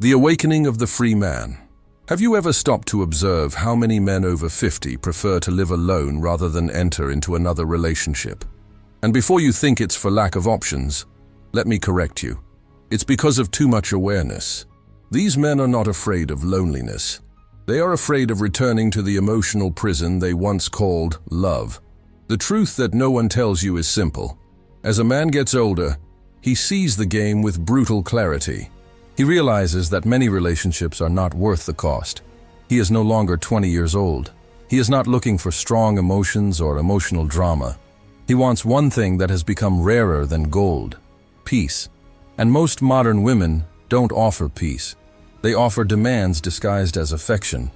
The awakening of the free man. Have you ever stopped to observe how many men over 50 prefer to live alone rather than enter into another relationship? And before you think it's for lack of options, let me correct you. It's because of too much awareness. These men are not afraid of loneliness. They are afraid of returning to the emotional prison they once called love. The truth that no one tells you is simple. As a man gets older, he sees the game with brutal clarity. He realizes that many relationships are not worth the cost. He is no longer 20 years old. He is not looking for strong emotions or emotional drama. He wants one thing that has become rarer than gold: peace. And most modern women don't offer peace. They offer demands disguised as affection,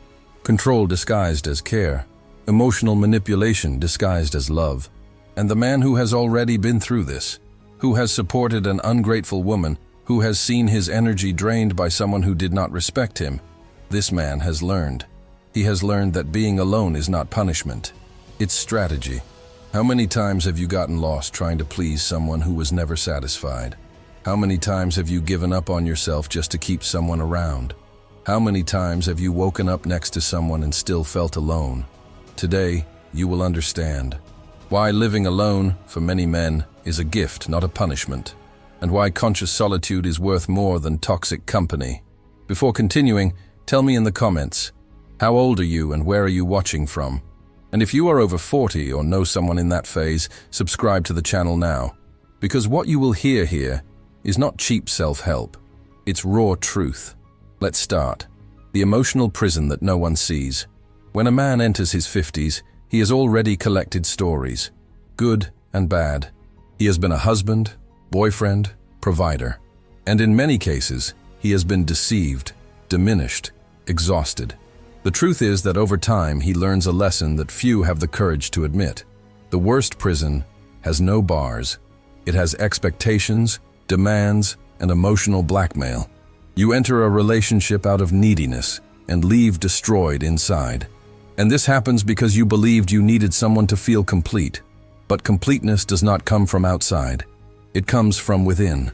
control disguised as care, emotional manipulation disguised as love. And the man who has already been through this, who has supported an ungrateful woman, who has seen his energy drained by someone who did not respect him, this man has learned. He has learned that being alone is not punishment. It's strategy. How many times have you gotten lost trying to please someone who was never satisfied? How many times have you given up on yourself just to keep someone around? How many times have you woken up next to someone and still felt alone? Today, you will understand why living alone, for many men, is a gift, not a punishment, and why conscious solitude is worth more than toxic company. Before continuing, tell me in the comments, how old are you and where are you watching from? And if you are over 40 or know someone in that phase, subscribe to the channel now. Because what you will hear here is not cheap self-help, it's raw truth. Let's start. The emotional prison that no one sees. When a man enters his 50s, he has already collected stories, good and bad. He has been a husband, boyfriend, provider. And in many cases, he has been deceived, diminished, exhausted. The truth is that over time, he learns a lesson that few have the courage to admit. The worst prison has no bars. It has expectations, demands, and emotional blackmail. You enter a relationship out of neediness and leave destroyed inside. And this happens because you believed you needed someone to feel complete. But completeness does not come from outside. It comes from within.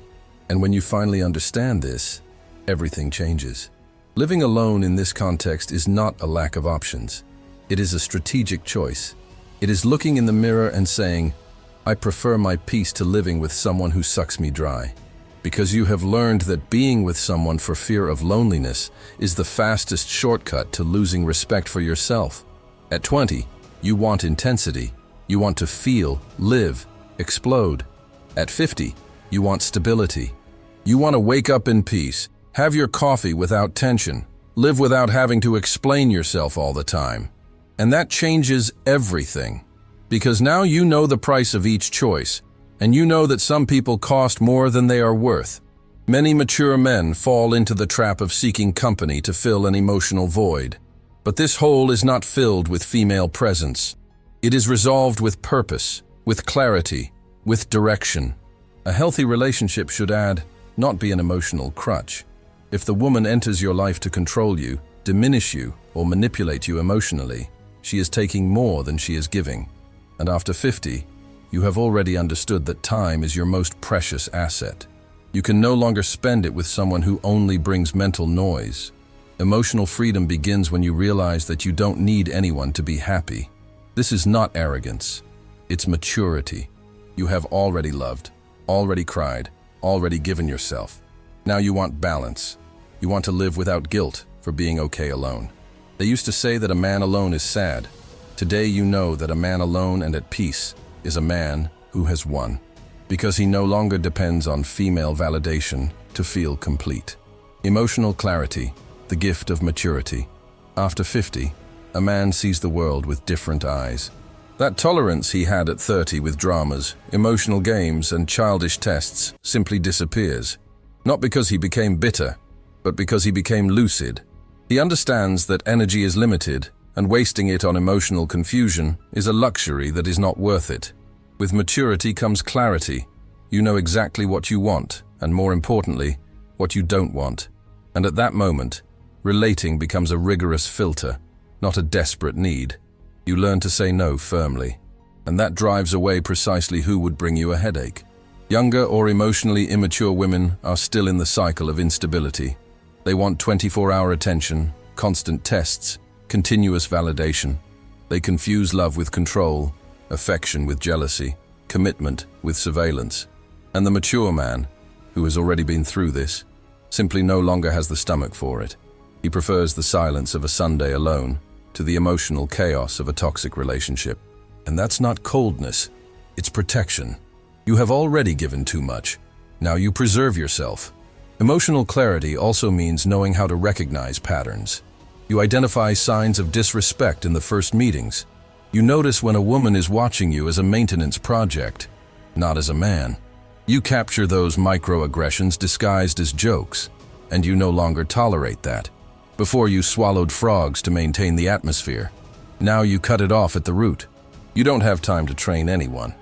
And when you finally understand this, everything changes. Living alone in this context is not a lack of options. It is a strategic choice. It is looking in the mirror and saying, I prefer my peace to living with someone who sucks me dry. Because you have learned that being with someone for fear of loneliness is the fastest shortcut to losing respect for yourself. At 20, you want intensity. You want to feel, live, explode. At 50, you want stability. You want to wake up in peace, have your coffee without tension, live without having to explain yourself all the time. And that changes everything. Because now you know the price of each choice, and you know that some people cost more than they are worth. Many mature men fall into the trap of seeking company to fill an emotional void. But this hole is not filled with female presence. It is resolved with purpose, with clarity, with direction. A healthy relationship should not be an emotional crutch. If the woman enters your life to control you, diminish you, or manipulate you emotionally, she is taking more than she is giving. And after 50, you have already understood that time is your most precious asset. You can no longer spend it with someone who only brings mental noise. Emotional freedom begins when you realize that you don't need anyone to be happy. This is not arrogance. It's maturity. You have already loved, already cried, already given yourself. Now you want balance. You want to live without guilt for being okay alone. They used to say that a man alone is sad. Today you know that a man alone and at peace is a man who has won, because he no longer depends on female validation to feel complete. Emotional clarity, the gift of maturity. After 50, a man sees the world with different eyes. That tolerance he had at 30 with dramas, emotional games, and childish tests simply disappears. Not because he became bitter, but because he became lucid. He understands that energy is limited, and wasting it on emotional confusion is a luxury that is not worth it. With maturity comes clarity. You know exactly what you want, and more importantly, what you don't want. And at that moment, relating becomes a rigorous filter, not a desperate need. You learn to say no firmly, and that drives away precisely who would bring you a headache. Younger or emotionally immature women are still in the cycle of instability. They want 24-hour attention, constant tests, continuous validation. They confuse love with control, affection with jealousy, commitment with surveillance. And the mature man, who has already been through this, simply no longer has the stomach for it. He prefers the silence of a Sunday alone to the emotional chaos of a toxic relationship. And that's not coldness, it's protection. You have already given too much. Now you preserve yourself. Emotional clarity also means knowing how to recognize patterns. You identify signs of disrespect in the first meetings. You notice when a woman is watching you as a maintenance project, not as a man. You capture those microaggressions disguised as jokes, and you no longer tolerate that. Before you swallowed frogs to maintain the atmosphere. Now you cut it off at the root. You don't have time to train anyone.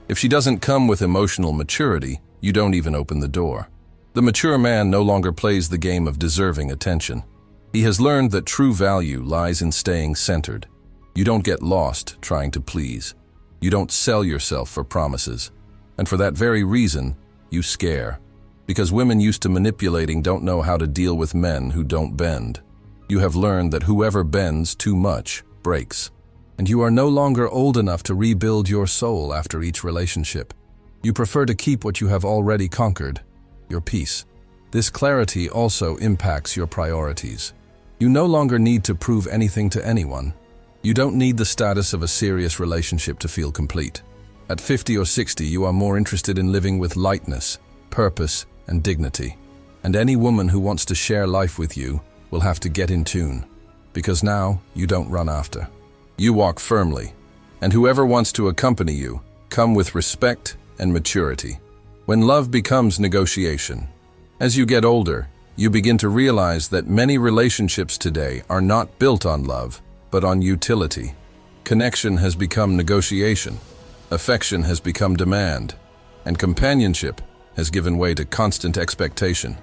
If she doesn't come with emotional maturity, you don't even open the door. The mature man no longer plays the game of deserving attention. He has learned that true value lies in staying centered. You don't get lost trying to please. You don't sell yourself for promises. And for that very reason, you scare. Because women used to manipulating don't know how to deal with men who don't bend. You have learned that whoever bends too much breaks. And you are no longer old enough to rebuild your soul after each relationship. You prefer to keep what you have already conquered, your peace. This clarity also impacts your priorities. You no longer need to prove anything to anyone. You don't need the status of a serious relationship to feel complete. At 50 or 60, you are more interested in living with lightness, purpose, and dignity. And any woman who wants to share life with you will have to get in tune. Because now, you don't run after. You walk firmly. And whoever wants to accompany you, come with respect and maturity. When love becomes negotiation. As you get older, you begin to realize that many relationships today are not built on love, but on utility. Connection has become negotiation. Affection has become demand. And companionship has given way to constant expectation.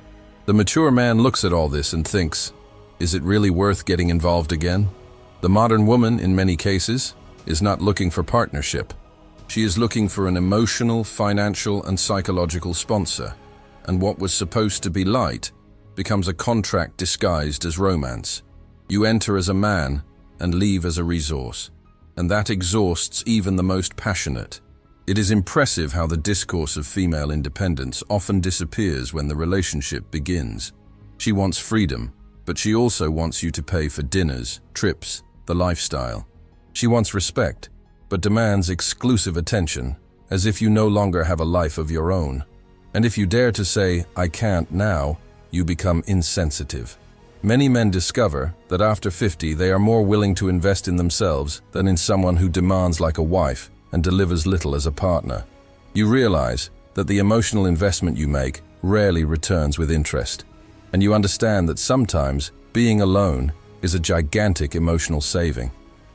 The mature man looks at all this and thinks, is it really worth getting involved again? The modern woman, in many cases, is not looking for partnership. She is looking for an emotional, financial, and psychological sponsor. And what was supposed to be light becomes a contract disguised as romance. You enter as a man and leave as a resource. And that exhausts even the most passionate. It is impressive how the discourse of female independence often disappears when the relationship begins. She wants freedom, but she also wants you to pay for dinners, trips, the lifestyle. She wants respect, but demands exclusive attention, as if you no longer have a life of your own. And if you dare to say, I can't now, you become insensitive. Many men discover that after 50 they are more willing to invest in themselves than in someone who demands like a wife and delivers little as a partner. You realize that the emotional investment you make rarely returns with interest. And you understand that sometimes being alone is a gigantic emotional saving.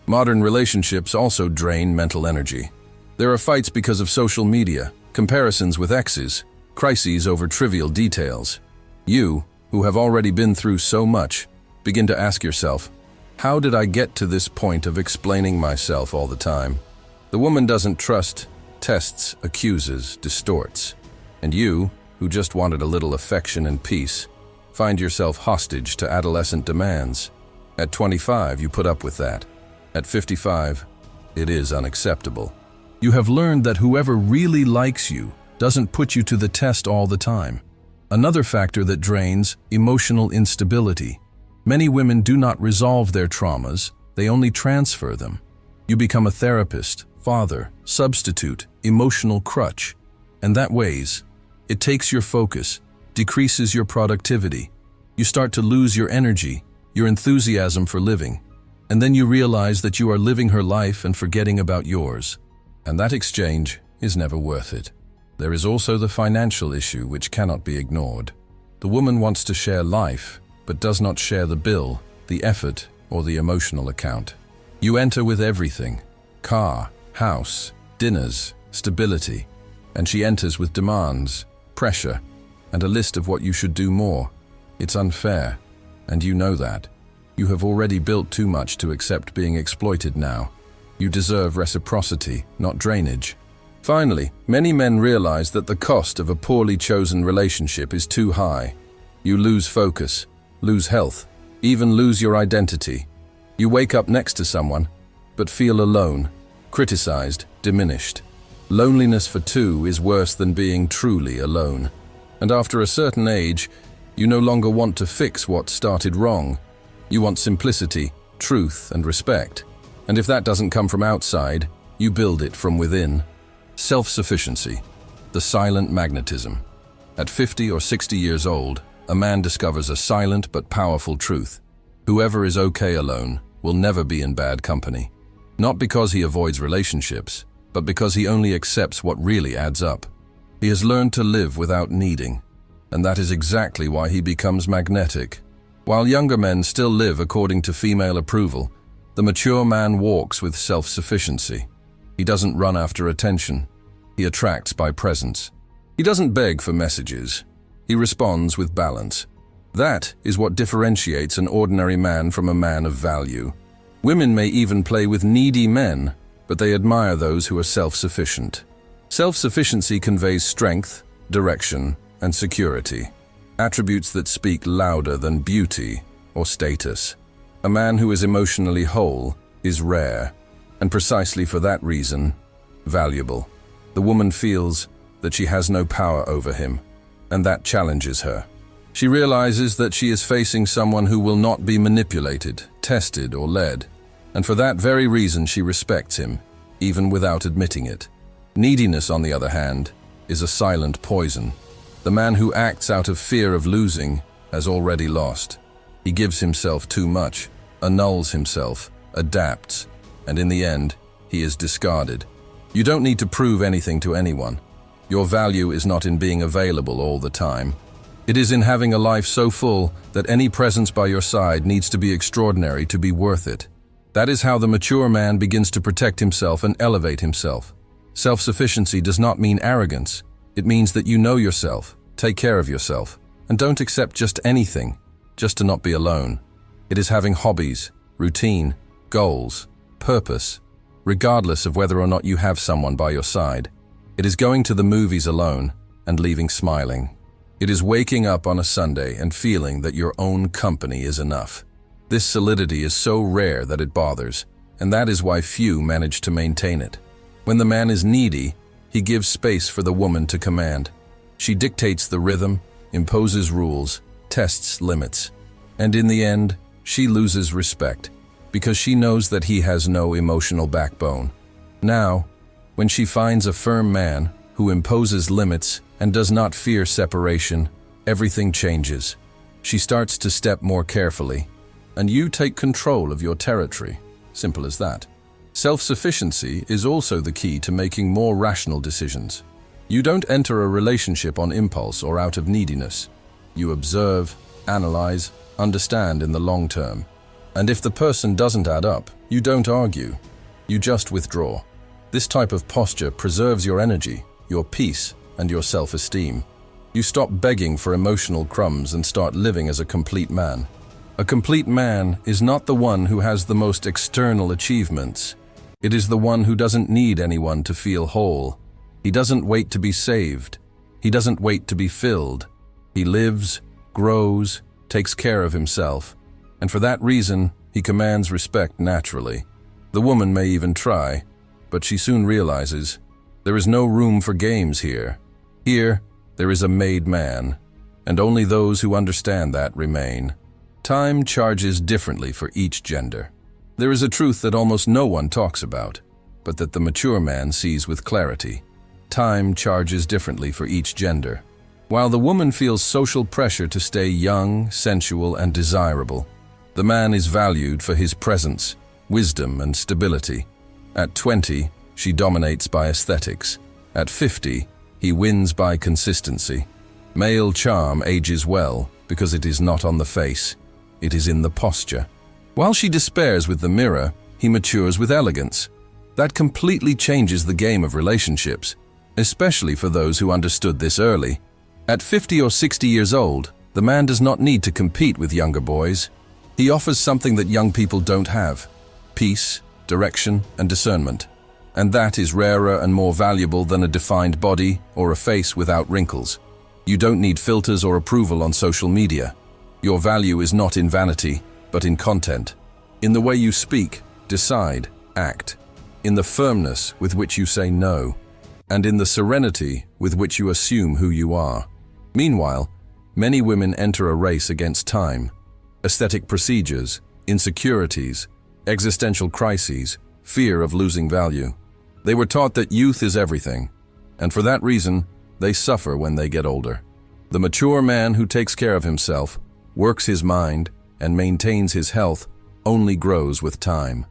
Modern relationships also drain mental energy. There are fights because of social media, comparisons with exes, crises over trivial details. You, who have already been through so much, begin to ask yourself, how did I get to this point of explaining myself all the time? The woman doesn't trust, tests, accuses, distorts. And you, who just wanted a little affection and peace, find yourself hostage to adolescent demands. At 25, you put up with that. At 55, it is unacceptable. You have learned that whoever really likes you doesn't put you to the test all the time. Another factor that drains, emotional instability. Many women do not resolve their traumas, they only transfer them. You become a therapist, father, substitute, emotional crutch. And that weighs. It takes your focus, decreases your productivity. You start to lose your energy, your enthusiasm for living. And then you realize that you are living her life and forgetting about yours. And that exchange is never worth it. There is also the financial issue which cannot be ignored. The woman wants to share life, but does not share the bill, the effort, or the emotional account. You enter with everything: car, house, dinners, stability. And she enters with demands, pressure, and a list of what you should do more. It's unfair, and you know that. You have already built too much to accept being exploited now. You deserve reciprocity, not drainage. Finally, many men realize that the cost of a poorly chosen relationship is too high. You lose focus, lose health, even lose your identity. You wake up next to someone, but feel alone, criticized, diminished. Loneliness for two is worse than being truly alone. And after a certain age, you no longer want to fix what started wrong. You want simplicity, truth, and respect. And if that doesn't come from outside, you build it from within. Self-sufficiency, the silent magnetism. At 50 or 60 years old, a man discovers a silent but powerful truth. Whoever is okay alone will never be in bad company. Not because he avoids relationships, but because he only accepts what really adds up. He has learned to live without needing, and that is exactly why he becomes magnetic. While younger men still live according to female approval, the mature man walks with self-sufficiency. He doesn't run after attention. He attracts by presence. He doesn't beg for messages. He responds with balance. That is what differentiates an ordinary man from a man of value. Women may even play with needy men, but they admire those who are self-sufficient. Self-sufficiency conveys strength, direction, and security, attributes that speak louder than beauty or status. A man who is emotionally whole is rare, and precisely for that reason, valuable. The woman feels that she has no power over him, and that challenges her. She realizes that she is facing someone who will not be manipulated, tested, or led, and for that very reason she respects him, even without admitting it. Neediness, on the other hand, is a silent poison. The man who acts out of fear of losing has already lost. He gives himself too much, annuls himself, adapts, and in the end, he is discarded. You don't need to prove anything to anyone. Your value is not in being available all the time. It is in having a life so full that any presence by your side needs to be extraordinary to be worth it. That is how the mature man begins to protect himself and elevate himself. Self-sufficiency does not mean arrogance. It means that you know yourself, take care of yourself, and don't accept just anything, just to not be alone. It is having hobbies, routine, goals, purpose, regardless of whether or not you have someone by your side. It is going to the movies alone and leaving smiling. It is waking up on a Sunday and feeling that your own company is enough. This solidity is so rare that it bothers, and that is why few manage to maintain it. When the man is needy, he gives space for the woman to command. She dictates the rhythm, imposes rules, tests limits, and in the end, she loses respect because she knows that he has no emotional backbone. Now, when she finds a firm man who imposes limits and does not fear separation, everything changes. She starts to step more carefully, and you take control of your territory. Simple as that. Self-sufficiency is also the key to making more rational decisions. You don't enter a relationship on impulse or out of neediness. You observe, analyze, understand in the long term. And if the person doesn't add up, you don't argue. You just withdraw. This type of posture preserves your energy, your peace, and your self-esteem. You stop begging for emotional crumbs and start living as a complete man. A complete man is not the one who has the most external achievements. It is the one who doesn't need anyone to feel whole. He doesn't wait to be saved. He doesn't wait to be filled. He lives, grows, takes care of himself, and for that reason, he commands respect naturally. The woman may even try, but she soon realizes there is no room for games here. Here, there is a made man, and only those who understand that remain. Time charges differently for each gender. There is a truth that almost no one talks about, but that the mature man sees with clarity. Time charges differently for each gender. While the woman feels social pressure to stay young, sensual, and desirable, the man is valued for his presence, wisdom, and stability. At 20, she dominates by aesthetics. At 50, he wins by consistency. Male charm ages well because it is not on the face, it is in the posture. While she despairs with the mirror, he matures with elegance. That completely changes the game of relationships, especially for those who understood this early. At 50 or 60 years old, the man does not need to compete with younger boys. He offers something that young people don't have: peace, direction, and discernment. And that is rarer and more valuable than a defined body or a face without wrinkles. You don't need filters or approval on social media. Your value is not in vanity, but in content. In the way you speak, decide, act. In the firmness with which you say no, and in the serenity with which you assume who you are. Meanwhile, many women enter a race against time. Aesthetic procedures, insecurities, existential crises, fear of losing value. They were taught that youth is everything, and for that reason, they suffer when they get older. The mature man who takes care of himself, works his mind, and maintains his health only grows with time.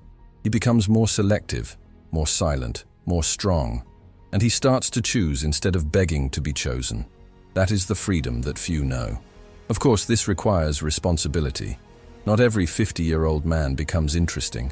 He becomes more selective, more silent, more strong, and he starts to choose instead of begging to be chosen. That is the freedom that few know. Of course, this requires responsibility. Not every 50-year-old man becomes interesting.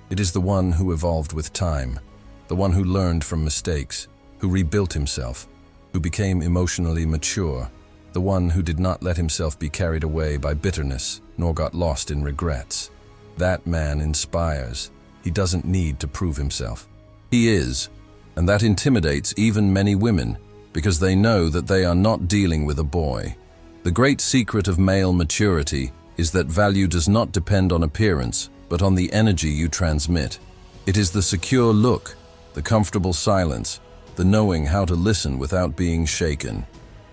It is the one who evolved with time, the one who learned from mistakes, who rebuilt himself, who became emotionally mature, the one who did not let himself be carried away by bitterness, nor got lost in regrets. That man inspires. He doesn't need to prove himself. He is, and that intimidates even many women, because they know that they are not dealing with a boy. The great secret of male maturity is that value does not depend on appearance, but on the energy you transmit. It is the secure look, the comfortable silence, the knowing how to listen without being shaken.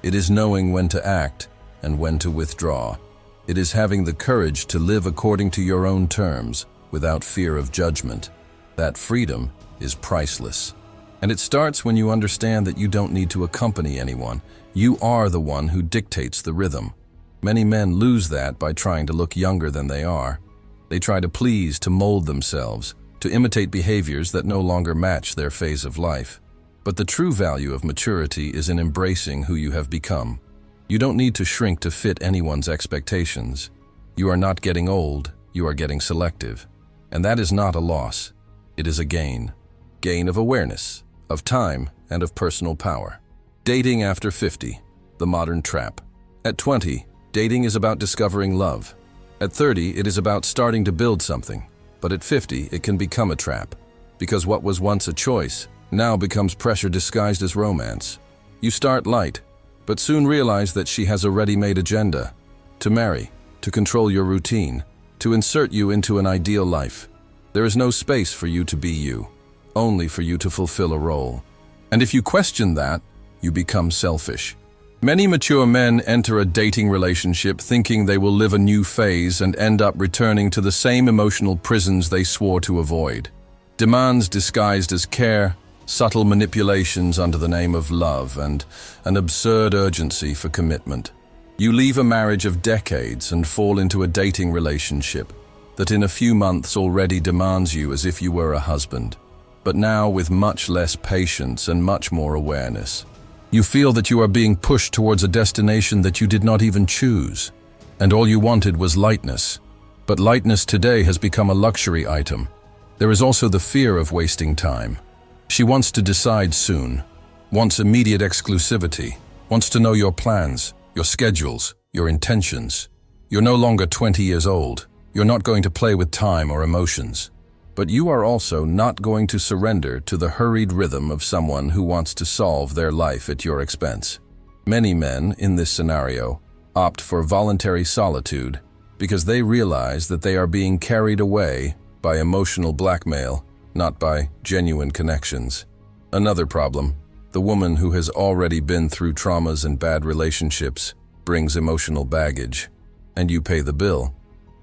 It is knowing when to act and when to withdraw. It is having the courage to live according to your own terms, without fear of judgment. That freedom is priceless. And it starts when you understand that you don't need to accompany anyone. You are the one who dictates the rhythm. Many men lose that by trying to look younger than they are. They try to please, to mold themselves, to imitate behaviors that no longer match their phase of life. But the true value of maturity is in embracing who you have become. You don't need to shrink to fit anyone's expectations. You are not getting old, you are getting selective. And that is not a loss, it is a gain. Gain of awareness, of time, and of personal power. Dating after 50, the modern trap. At 20, dating is about discovering love. At 30, it is about starting to build something. But at 50, it can become a trap. Because what was once a choice now becomes pressure disguised as romance. You start light, but soon realize that she has a ready-made agenda. To marry, to control your routine, to insert you into an ideal life. There is no space for you to be you, only for you to fulfill a role. And if you question that, you become selfish. Many mature men enter a dating relationship thinking they will live a new phase and end up returning to the same emotional prisons they swore to avoid. Demands disguised as care, subtle manipulations under the name of love, and an absurd urgency for commitment. You leave a marriage of decades and fall into a dating relationship that in a few months already demands you as if you were a husband, but now with much less patience and much more awareness. You feel that you are being pushed towards a destination that you did not even choose, and all you wanted was lightness. But lightness today has become a luxury item. There is also the fear of wasting time. She wants to decide soon, wants immediate exclusivity, wants to know your plans, your schedules, your intentions. You're no longer 20 years old. You're not going to play with time or emotions. But you are also not going to surrender to the hurried rhythm of someone who wants to solve their life at your expense. Many men, in this scenario, opt for voluntary solitude because they realize that they are being carried away by emotional blackmail, not by genuine connections. Another problem, the woman who has already been through traumas and bad relationships brings emotional baggage, and you pay the bill.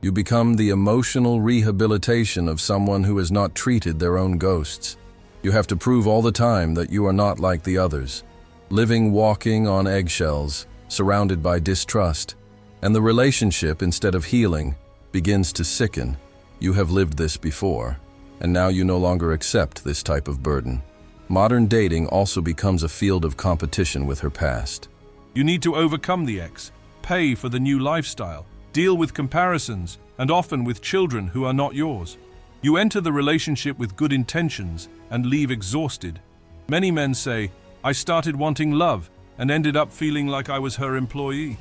You become the emotional rehabilitation of someone who has not treated their own ghosts. You have to prove all the time that you are not like the others, walking on eggshells, surrounded by distrust, and the relationship, instead of healing, begins to sicken. You have lived this before, and now you no longer accept this type of burden. Modern dating also becomes a field of competition with her past. You need to overcome the ex, pay for the new lifestyle, deal with comparisons, and often with children who are not yours. You enter the relationship with good intentions and leave exhausted. Many men say, "I started wanting love and ended up feeling like I was her employee."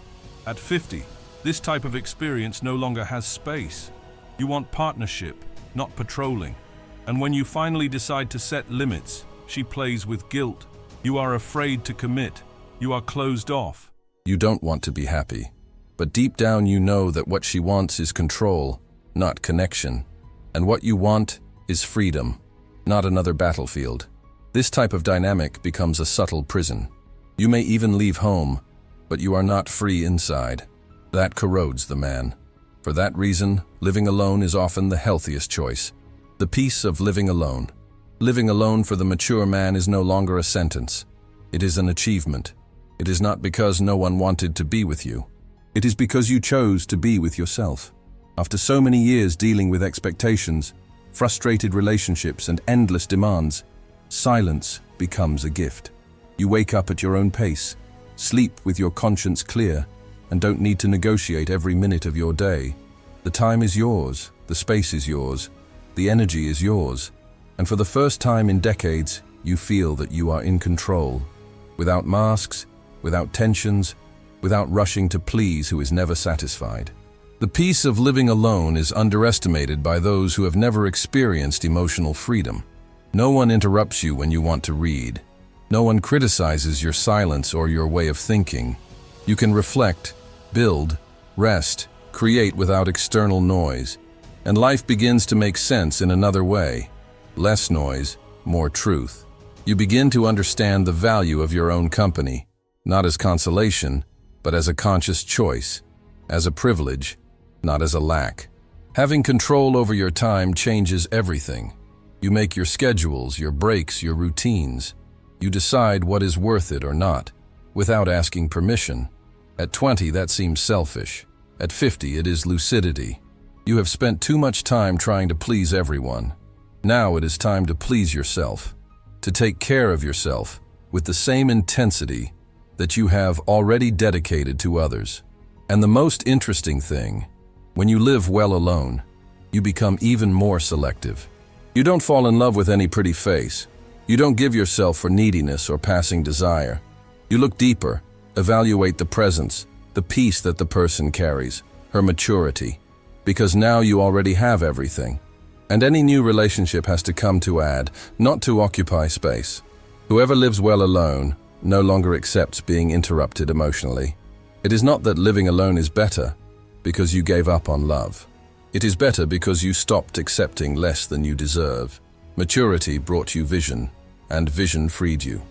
At 50, this type of experience no longer has space. You want partnership, not patrolling. And when you finally decide to set limits, she plays with guilt. You are afraid to commit. You are closed off. You don't want to be happy. But deep down you know that what she wants is control, not connection. And what you want is freedom, not another battlefield. This type of dynamic becomes a subtle prison. You may even leave home, but you are not free inside. That corrodes the man. For that reason, living alone is often the healthiest choice. The peace of living alone. Living alone for the mature man is no longer a sentence. It is an achievement. It is not because no one wanted to be with you. It is because you chose to be with yourself. After so many years dealing with expectations, frustrated relationships, and endless demands, silence becomes a gift. You wake up at your own pace, sleep with your conscience clear, and don't need to negotiate every minute of your day. The time is yours, the space is yours, the energy is yours, and for the first time in decades, you feel that you are in control, without masks, without tensions, without rushing to please who is never satisfied. The peace of living alone is underestimated by those who have never experienced emotional freedom. No one interrupts you when you want to read. No one criticizes your silence or your way of thinking. You can reflect, build, rest, create without external noise, and life begins to make sense in another way. Less noise, more truth. You begin to understand the value of your own company, not as consolation, but as a conscious choice, as a privilege, not as a lack. Having control over your time changes everything. You make your schedules, your breaks, your routines. You decide what is worth it or not, without asking permission. At 20, that seems selfish. At 50, it is lucidity. You have spent too much time trying to please everyone. Now it is time to please yourself, to take care of yourself with the same intensity that you have already dedicated to others. And the most interesting thing, when you live well alone, you become even more selective. You don't fall in love with any pretty face. You don't give yourself for neediness or passing desire. You look deeper, evaluate the presence, the peace that the person carries, her maturity, because now you already have everything. And any new relationship has to come to add, not to occupy space. Whoever lives well alone no longer accepts being interrupted emotionally. It is not that living alone is better because you gave up on love. It is better because you stopped accepting less than you deserve. Maturity brought you vision, and vision freed you.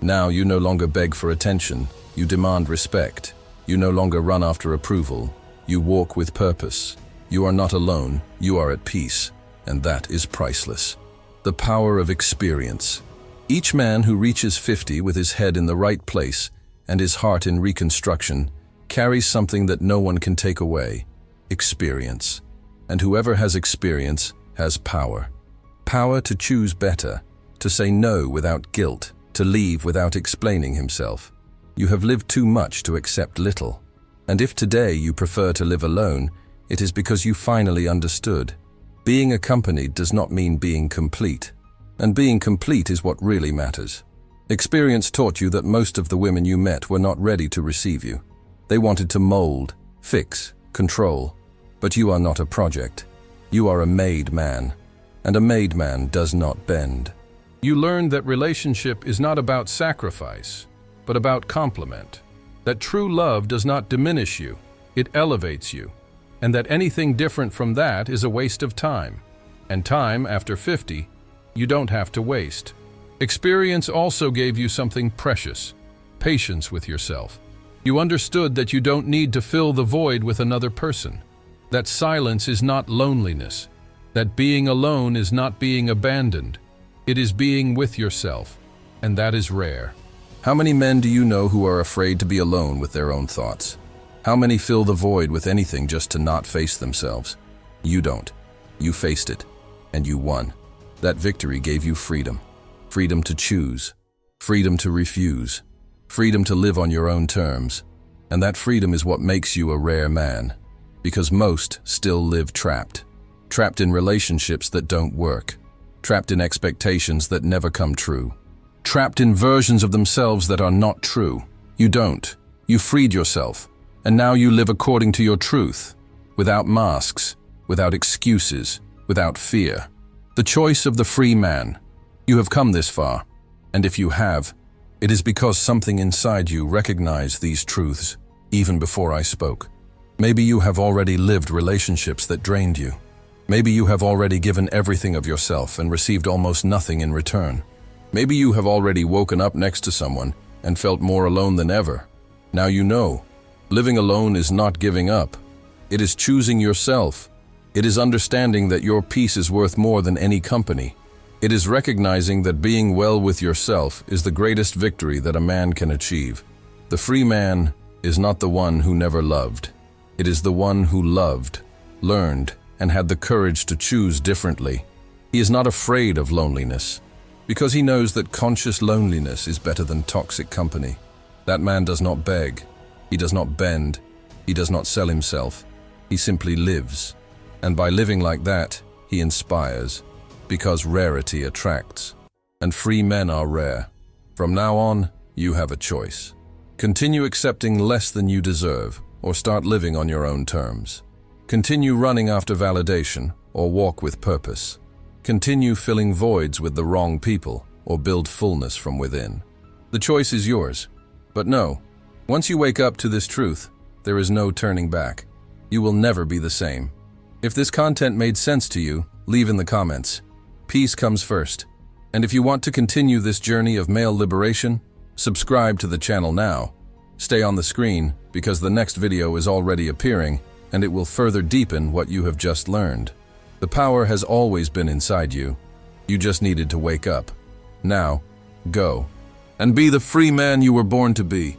Now you no longer beg for attention, you demand respect. You no longer run after approval, you walk with purpose. You are not alone, you are at peace, and that is priceless. The power of experience. Each man who reaches 50 with his head in the right place and his heart in reconstruction carries something that no one can take away: experience. And whoever has experience has power. Power to choose better, to say no without guilt, to leave without explaining himself. You have lived too much to accept little. And if today you prefer to live alone, it is because you finally understood. Being accompanied does not mean being complete. And being complete is what really matters. Experience taught you that most of the women you met were not ready to receive you. They wanted to mold, fix, control. But you are not a project. You are a made man. And a made man does not bend. You learned that relationship is not about sacrifice, but about complement. That true love does not diminish you, it elevates you. And that anything different from that is a waste of time. And time, after 50, you don't have to waste. Experience also gave you something precious: patience with yourself. You understood that you don't need to fill the void with another person. That silence is not loneliness. That being alone is not being abandoned. It is being with yourself, and that is rare. How many men do you know who are afraid to be alone with their own thoughts? How many fill the void with anything just to not face themselves? You don't. You faced it, and you won. That victory gave you freedom. Freedom to choose. Freedom to refuse. Freedom to live on your own terms. And that freedom is what makes you a rare man. Because most still live trapped. Trapped in relationships that don't work. Trapped in expectations that never come true. Trapped in versions of themselves that are not true. You don't. You freed yourself. And now you live according to your truth. Without masks. Without excuses. Without fear. The choice of the free man. You have come this far, and if you have, it is because something inside you recognized these truths even before I spoke. Maybe you have already lived relationships that drained you. Maybe you have already given everything of yourself and received almost nothing in return. Maybe you have already woken up next to someone and felt more alone than ever. Now you know, living alone is not giving up. It is choosing yourself. It is understanding that your peace is worth more than any company. It is recognizing that being well with yourself is the greatest victory that a man can achieve. The free man is not the one who never loved. It is the one who loved, learned, and had the courage to choose differently. He is not afraid of loneliness, because he knows that conscious loneliness is better than toxic company. That man does not beg, he does not bend, he does not sell himself. He simply lives. And by living like that, he inspires, because rarity attracts. And free men are rare. From now on, you have a choice. Continue accepting less than you deserve, or start living on your own terms. Continue running after validation, or walk with purpose. Continue filling voids with the wrong people, or build fullness from within. The choice is yours. But no, once you wake up to this truth, there is no turning back. You will never be the same. If this content made sense to you, leave in the comments. Peace comes first. And if you want to continue this journey of male liberation, subscribe to the channel now. Stay on the screen, because the next video is already appearing, and it will further deepen what you have just learned. The power has always been inside you. You just needed to wake up. Now, go. And be the free man you were born to be.